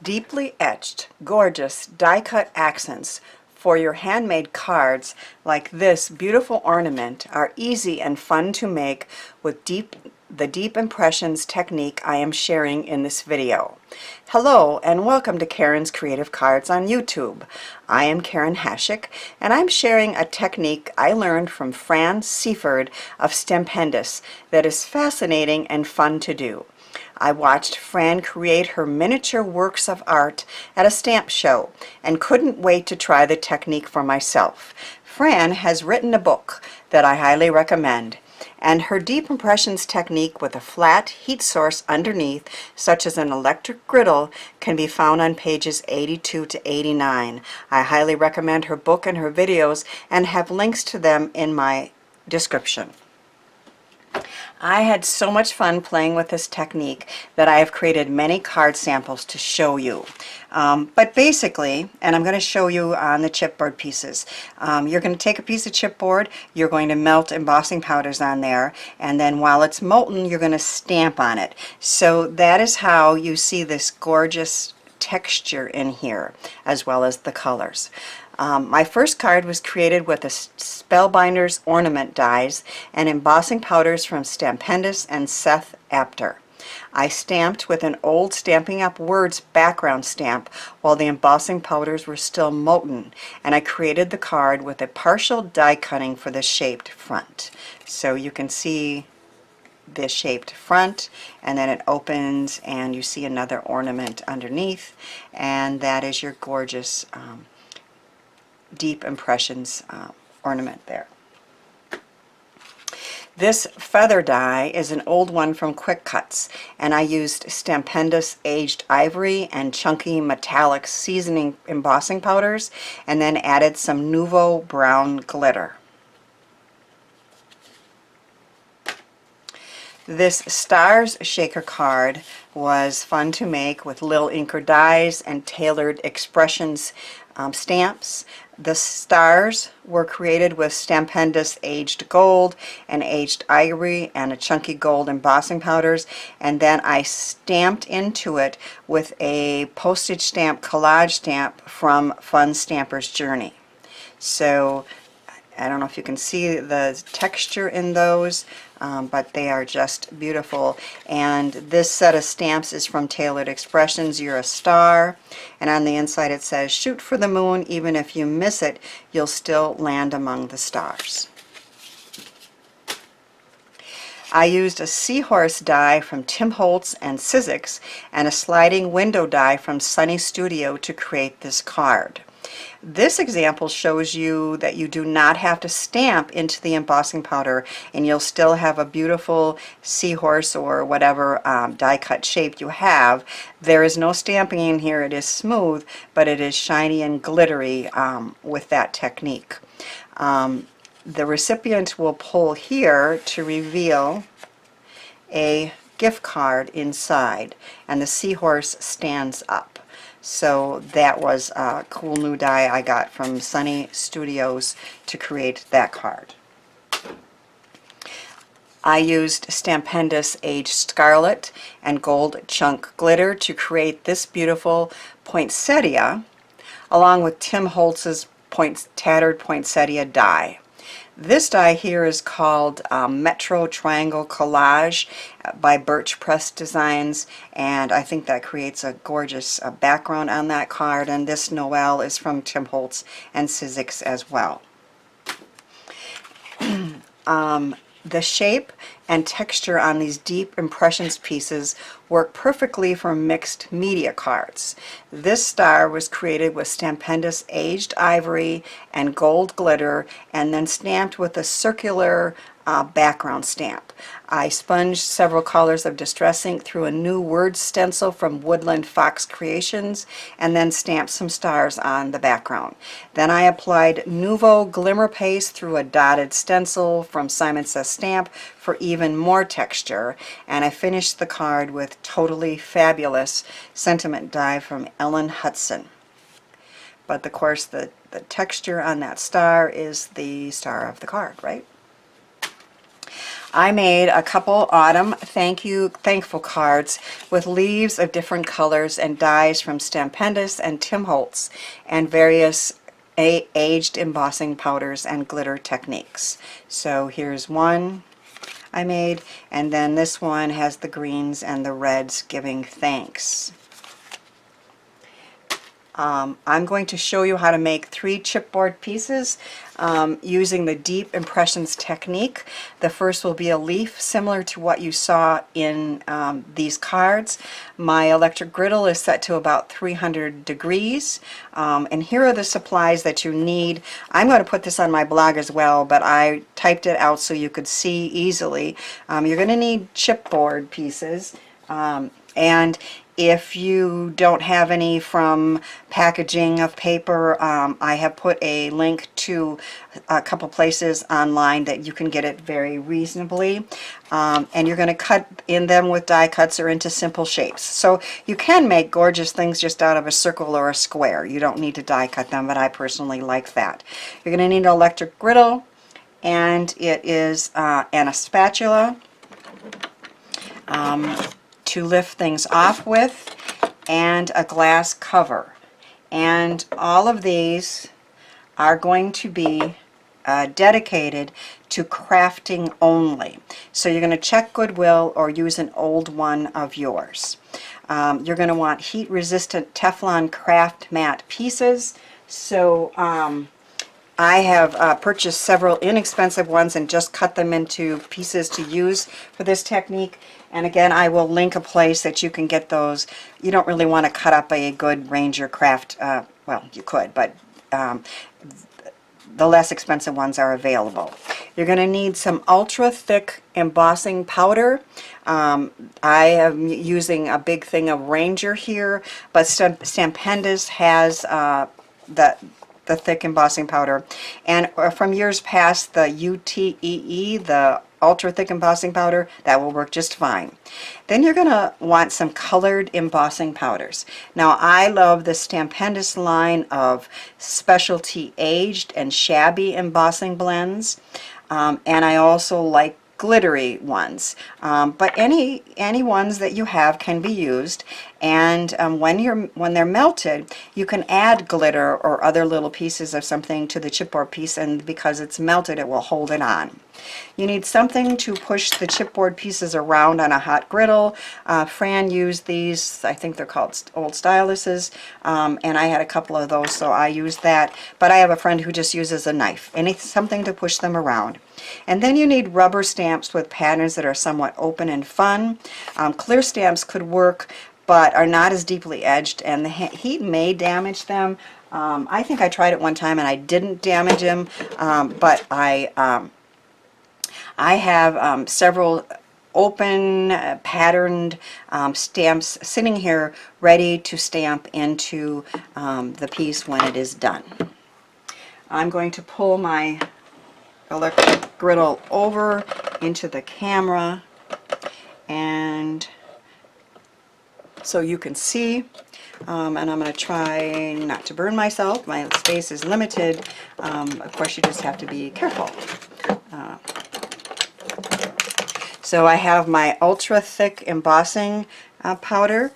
Deeply etched, gorgeous die-cut accents for your handmade cards like this beautiful ornament are easy and fun to make with the deep impressions technique I am sharing in this video. Hello and welcome to Karen's Creative Cards on YouTube. I am Karen Hashik and I'm sharing a technique I learned from Fran Seiford of Stampendous that is fascinating and fun to do. I watched Fran create her miniature works of art at a stamp show and couldn't wait to try the technique for myself. Fran has written a book that I highly recommend, and her deep impressions technique with a flat heat source underneath, such as an electric griddle, can be found on pages 82 to 89. I highly recommend her book and her videos and have links to them in my description. I had so much fun playing with this technique that I have created many card samples to show you. But basically, and I'm going to show you on the chipboard pieces, you're going to take a piece of chipboard, you're going to melt embossing powders on there, and then while it's molten, you're going to stamp on it. So that is how you see this gorgeous texture in here, as well as the colors. My first card was created with a Spellbinders ornament dies and embossing powders from Stampendous and Seth Apter. I stamped with an old Stamping Up Words background stamp while the embossing powders were still molten, and I created the card with a partial die cutting for the shaped front. So you can see the shaped front, and then it opens and you see another ornament underneath, and that is your gorgeous deep impressions ornament there. This feather die is an old one from Quick Cuts, and I used Stampendous aged ivory and chunky metallic seasoning embossing powders, and then added some Nouveau brown glitter. This Stars Shaker card was fun to make with Lil Inker dies and tailored expressions stamps. The stars were created with Stampendous aged gold and aged ivory and a chunky gold embossing powders, and then I stamped into it with a postage stamp collage stamp from Fun Stamper's Journey. So I don't know if you can see the texture in those, but they are just beautiful. And this set of stamps is from Tailored Expressions, You're a Star. And on the inside it says, shoot for the moon, even if you miss it, you'll still land among the stars. I used a seahorse die from Tim Holtz and Sizzix and a sliding window die from Sunny Studio to create this card. This example shows you that you do not have to stamp into the embossing powder, and you'll still have a beautiful seahorse or whatever die cut shape you have. There is no stamping in here. It is smooth, but it is shiny and glittery with that technique. The recipient will pull here to reveal a gift card inside, and the seahorse stands up. So that was a cool new die I got from Sunny Studios to create that card. I used Stampendous aged scarlet and gold chunk glitter to create this beautiful poinsettia, along with Tim Holtz's tattered poinsettia die. This die here is called Metro Triangle Collage by Birch Press Designs, and I think that creates a gorgeous background on that card. And this Noel is from Tim Holtz and Sizzix as well. The shape and texture on these deep impressions pieces work perfectly for mixed media cards. This star was created with Stampendous aged ivory and gold glitter, and then stamped with a circular background stamp. I sponged several colors of Distress ink through a new word stencil from Woodland Fox Creations, and then stamped some stars on the background. Then I applied Nouveau glimmer paste through a dotted stencil from Simon Says Stamp for even more texture, and I finished the card with Totally Fabulous sentiment die from Ellen Hudson. But of course the texture on that star is the star of the card, right? I made a couple autumn thankful cards with leaves of different colors and dies from Stampendous and Tim Holtz and various aged embossing powders and glitter techniques. So here's one I made, and then this one has the greens and the reds giving thanks. I'm going to show you how to make 3 chipboard pieces using the deep impressions technique. The first will be a leaf similar to what you saw in these cards. My electric griddle is set to about 300 degrees, and here are the supplies that you need. I'm going to put this on my blog as well, but I typed it out so you could see easily. You're going to need chipboard pieces, and if you don't have any from packaging of paper, I have put a link to a couple places online that you can get it very reasonably. And you're going to cut in them with die cuts or into simple shapes. So you can make gorgeous things just out of a circle or a square. You don't need to die cut them, but I personally like that. You're going to need an electric griddle, and it is and a spatula to lift things off with, and a glass cover. And all of these are going to be dedicated to crafting only. So you're going to check Goodwill or use an old one of yours. You're going to want heat resistant Teflon craft mat pieces. So I have purchased several inexpensive ones and just cut them into pieces to use for this technique. And again, I will link a place that you can get those. You don't really want to cut up a good Ranger craft, well, you could, but the less expensive ones are available. You're going to need some ultra thick embossing powder. I am using a big thing of Ranger here, but Stampendous has the thick embossing powder. And from years past, the UTEE, the ultra thick embossing powder, that will work just fine. Then you're going to want some colored embossing powders. Now I love the Stampendous line of specialty aged and shabby embossing blends, and I also like glittery ones, but any ones that you have can be used. And when they're melted, you can add glitter or other little pieces of something to the chipboard piece, and because it's melted, it will hold it on. You need something to push the chipboard pieces around on a hot griddle. Fran used these, I think they're called old styluses, and I had a couple of those, so I used that. But I have a friend who just uses a knife, something to push them around. And then you need rubber stamps with patterns that are somewhat open and fun. Clear stamps could work, but are not as deeply edged, and the heat may damage them. I think I tried it one time and I didn't damage them, but I have several open patterned stamps sitting here ready to stamp into the piece when it is done. I'm going to pull my electric griddle over into the camera, and so you can see, and I'm going to try not to burn myself. My space is limited. Of course, you just have to be careful. So I have my ultra thick embossing powder,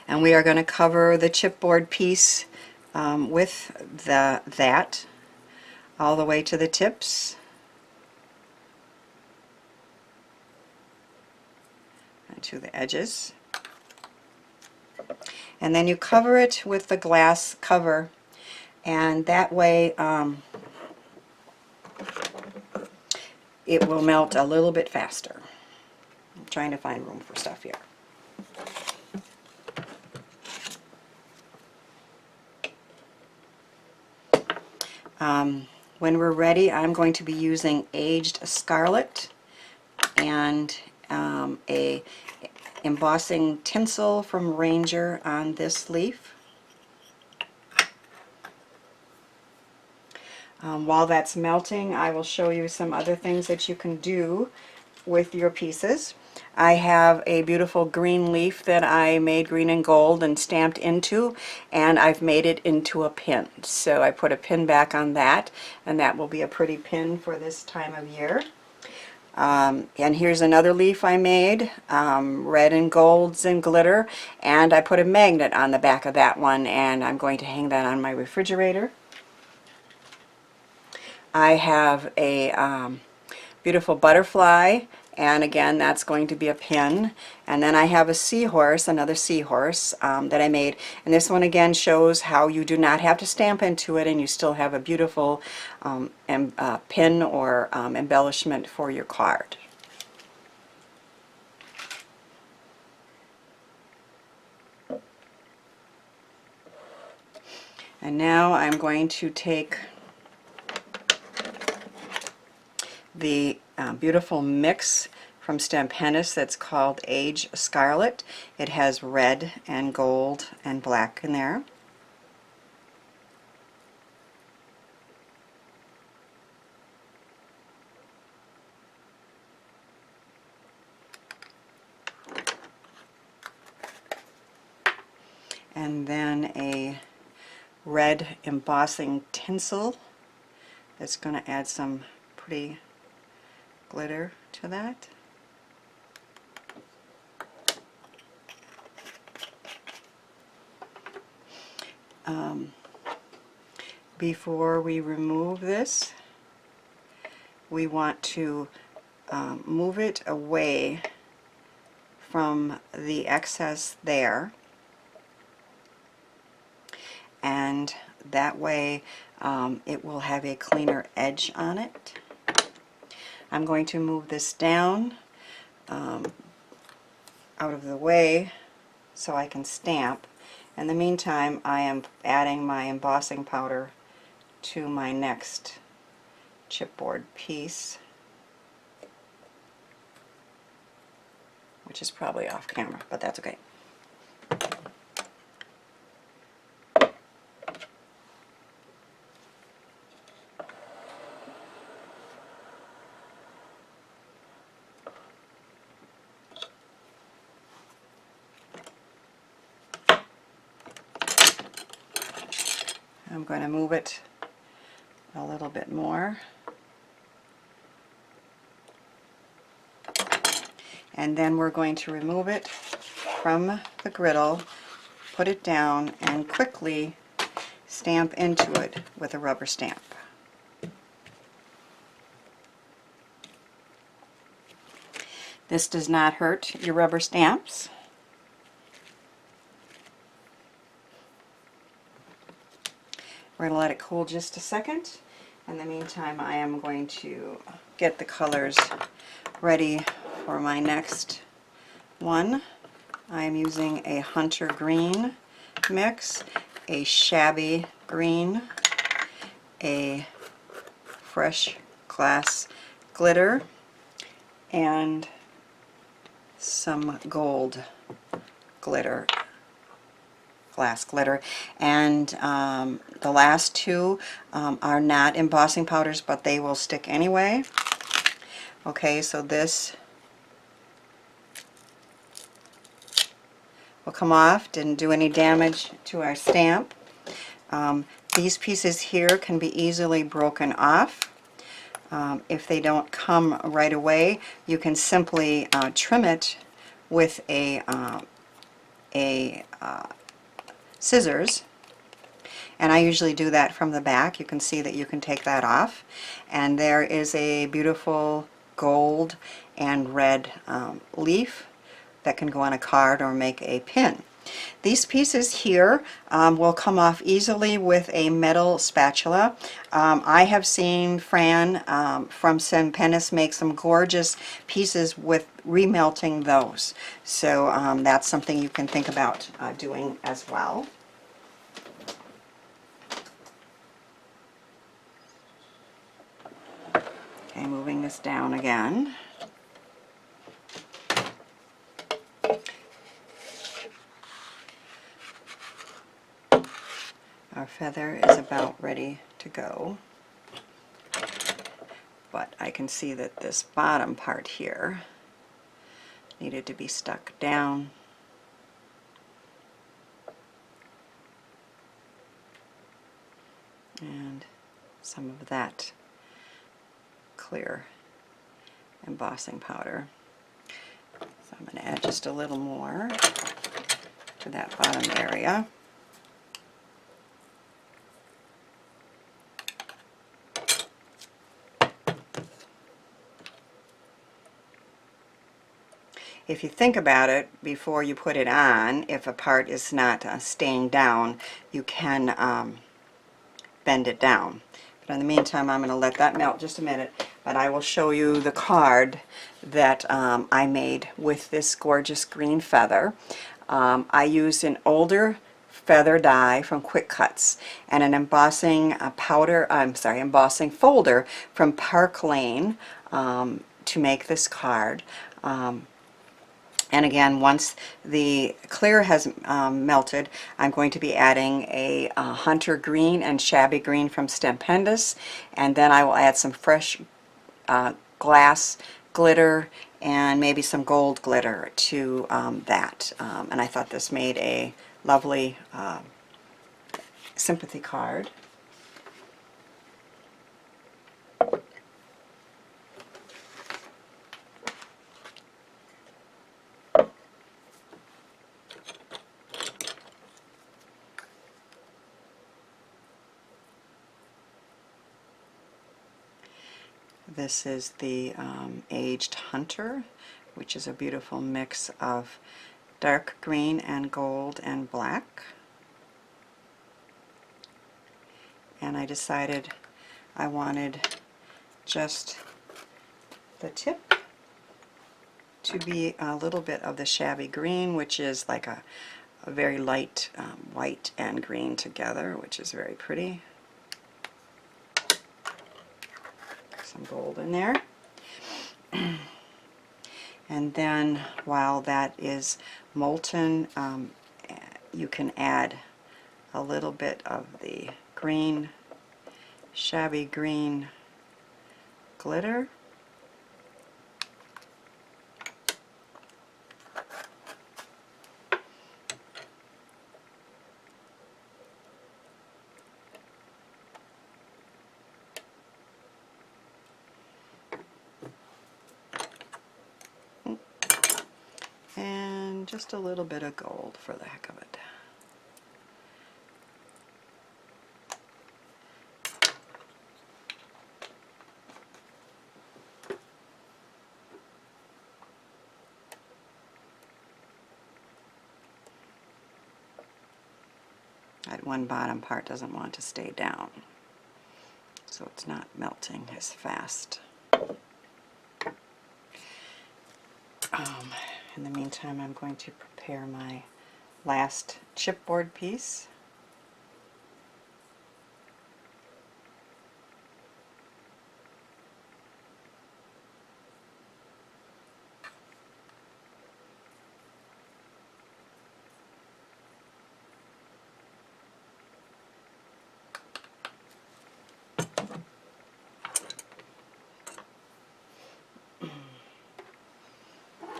and we are going to cover the chipboard piece with that all the way to the tips. And to the edges. And then you cover it with the glass cover, and that way it will melt a little bit faster. I'm trying to find room for stuff here. When we're ready, I'm going to be using aged scarlet and a embossing tinsel from Ranger on this leaf. While that's melting, I will show you some other things that you can do with your pieces. I have a beautiful green leaf that I made green and gold and stamped into, and I've made it into a pin. So I put a pin back on that, and that will be a pretty pin for this time of year. And here's another leaf I made, red and golds and glitter, and I put a magnet on the back of that one, and I'm going to hang that on my refrigerator. I have a beautiful butterfly, and again that's going to be a pin. And then I have a seahorse, another seahorse that I made, and this one again shows how you do not have to stamp into it and you still have a beautiful pin or embellishment for your card. And now I'm going to take the beautiful mix from Stampendous that's called Age Scarlet. It has red and gold and black in there. And then a red embossing tinsel that's going to add some pretty glitter to that. Before we remove this, we want to move it away from the excess there, and that way it will have a cleaner edge on it. I'm going to move this down out of the way so I can stamp. In the meantime, I am adding my embossing powder to my next chipboard piece, which is probably off camera, but that's okay. I'm going to move it a little bit more, and then we're going to remove it from the griddle, put it down, and quickly stamp into it with a rubber stamp. This does not hurt your rubber stamps. We're going to let it cool just a second. In the meantime, I am going to get the colors ready for my next one. I am using a hunter green mix, a shabby green, a fresh glass glitter, and some gold glitter, glass glitter. And the last two are not embossing powders, but they will stick anyway. Okay, so this will come off, didn't do any damage to our stamp. These pieces here can be easily broken off. If they don't come right away, you can simply trim it with a scissors, and I usually do that from the back. You can see that you can take that off, and there is a beautiful gold and red leaf that can go on a card or make a pin. These pieces here will come off easily with a metal spatula. I have seen Fran from Stampendous make some gorgeous pieces with remelting those. So that's something you can think about doing as well. Okay, moving this down again. Our feather is about ready to go, but I can see that this bottom part here needed to be stuck down. And some of that clear embossing powder. So I'm going to add just a little more to that bottom area. If you think about it before you put it on, if a part is not staying down, you can bend it down. But in the meantime, I'm going to let that melt just a minute, but I will show you the card that I made with this gorgeous green feather. I used an older feather die from Quick Cuts and an embossing embossing folder from Park Lane to make this card. And again, once the clear has melted, I'm going to be adding a hunter green and shabby green from Stampendous, and then I will add some fresh glass glitter and maybe some gold glitter to that. And I thought this made a lovely sympathy card. This is the Aged Hunter, which is a beautiful mix of dark green and gold and black. And I decided I wanted just the tip to be a little bit of the shabby green, which is like a very light white and green together, which is very pretty. Some gold in there. And then while that is molten, you can add a little bit of the green, shabby green glitter. And just a little bit of gold for the heck of it. That one bottom part doesn't want to stay down, so it's not melting as fast. In the meantime, I'm going to prepare my last chipboard piece.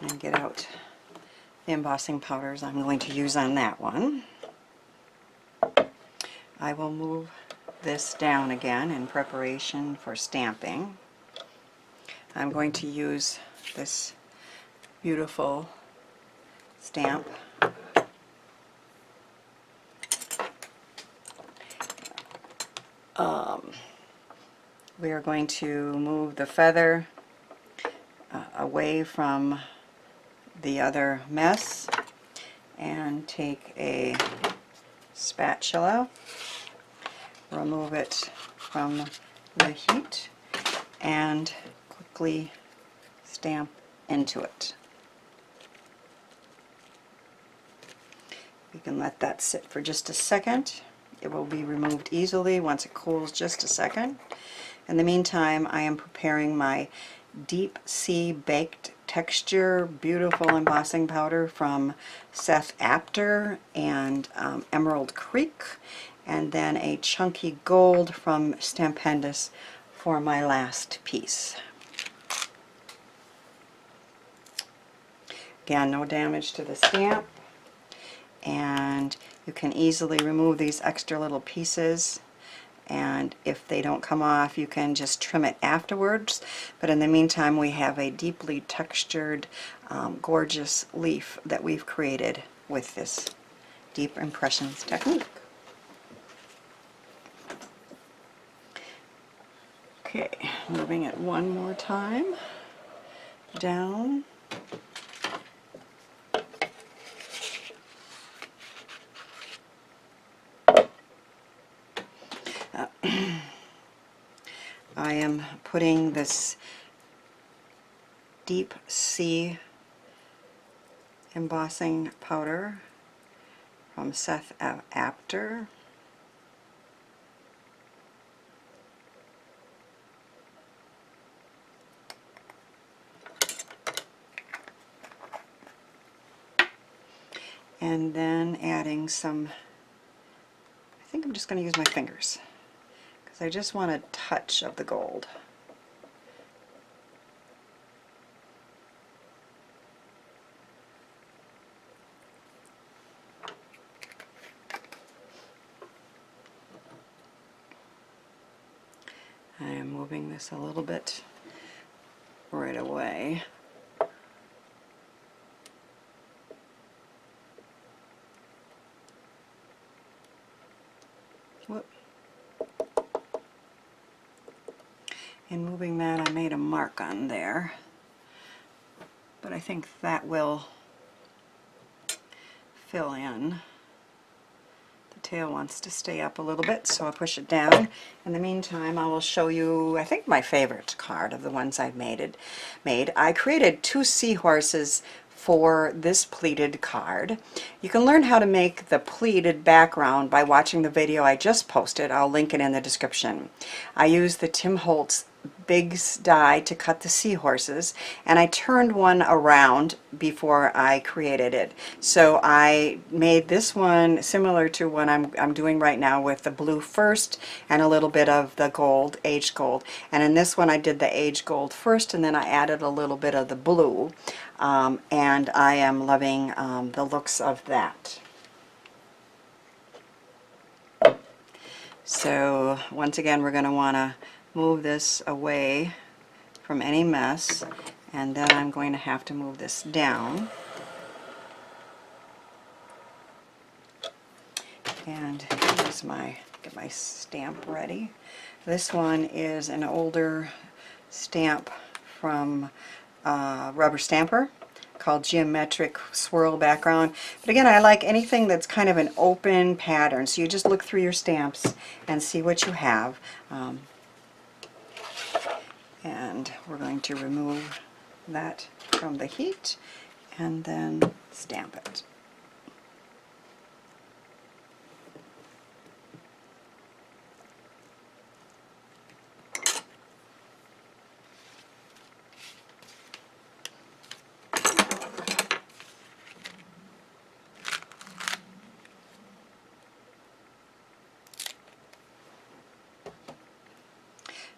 And get out the embossing powders I'm going to use on that one. I will move this down again in preparation for stamping. I'm going to use this beautiful stamp. We are going to move the feather away from the other mess and take a spatula, remove it from the heat, and quickly stamp into it. You can let that sit for just a second. It will be removed easily once it cools just a second. In the meantime, I am preparing my Deep Sea Baked Texture beautiful embossing powder from Seth Apter and Emerald Creek, and then a chunky gold from Stampendous for my last piece. Again, no damage to the stamp, and you can easily remove these extra little pieces and if they don't come off, you can just trim it afterwards. But in the meantime, we have a deeply textured, gorgeous leaf that we've created with this deep impressions technique. Okay, moving it one more time down. I am putting this deep sea embossing powder from Seth Apter. And then adding some, I think I'm just going to use my fingers because I just want a touch of the gold. I am moving this a little bit right away. Whoop. In moving that, I made a mark on there, but I think that will fill in. The tail wants to stay up a little bit, so I'll push it down. In the meantime, I will show you, I think, my favorite card of the ones I've made. I created 2 seahorses for this pleated card. You can learn how to make the pleated background by watching the video I just posted. I'll link it in the description. I used the Holtz Bigz die to cut the seahorses, and I turned one around before I created it. So I made this one similar to what I'm doing right now with the blue first and a little bit of the gold, aged gold. And in this one I did the aged gold first, and then I added a little bit of the blue. And I am loving the looks of that. So once again, we're going to want to move this away from any mess, and then I'm going to have to move this down. And here's get my stamp ready. This one is an older stamp from Rubber Stamper called Geometric Swirl Background. But again, I like anything that's kind of an open pattern, so you just look through your stamps and see what you have. And we're going to remove that from the heat and then stamp it.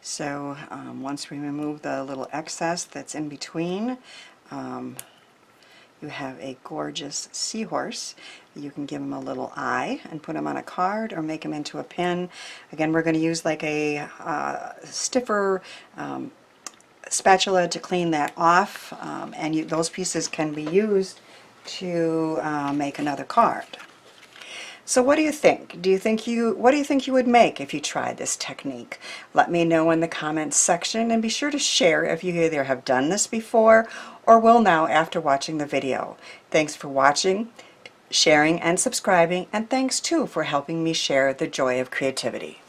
So once we remove the little excess that's in between, you have a gorgeous seahorse. You can give him a little eye and put him on a card or make him into a pin. Again, we're going to use like a stiffer spatula to clean that off, and those pieces can be used to make another card. So what do you think? What do you think you would make if you tried this technique? Let me know in the comments section, and be sure to share if you either have done this before or will now after watching the video. Thanks for watching, sharing, and subscribing, and thanks too for helping me share the joy of creativity.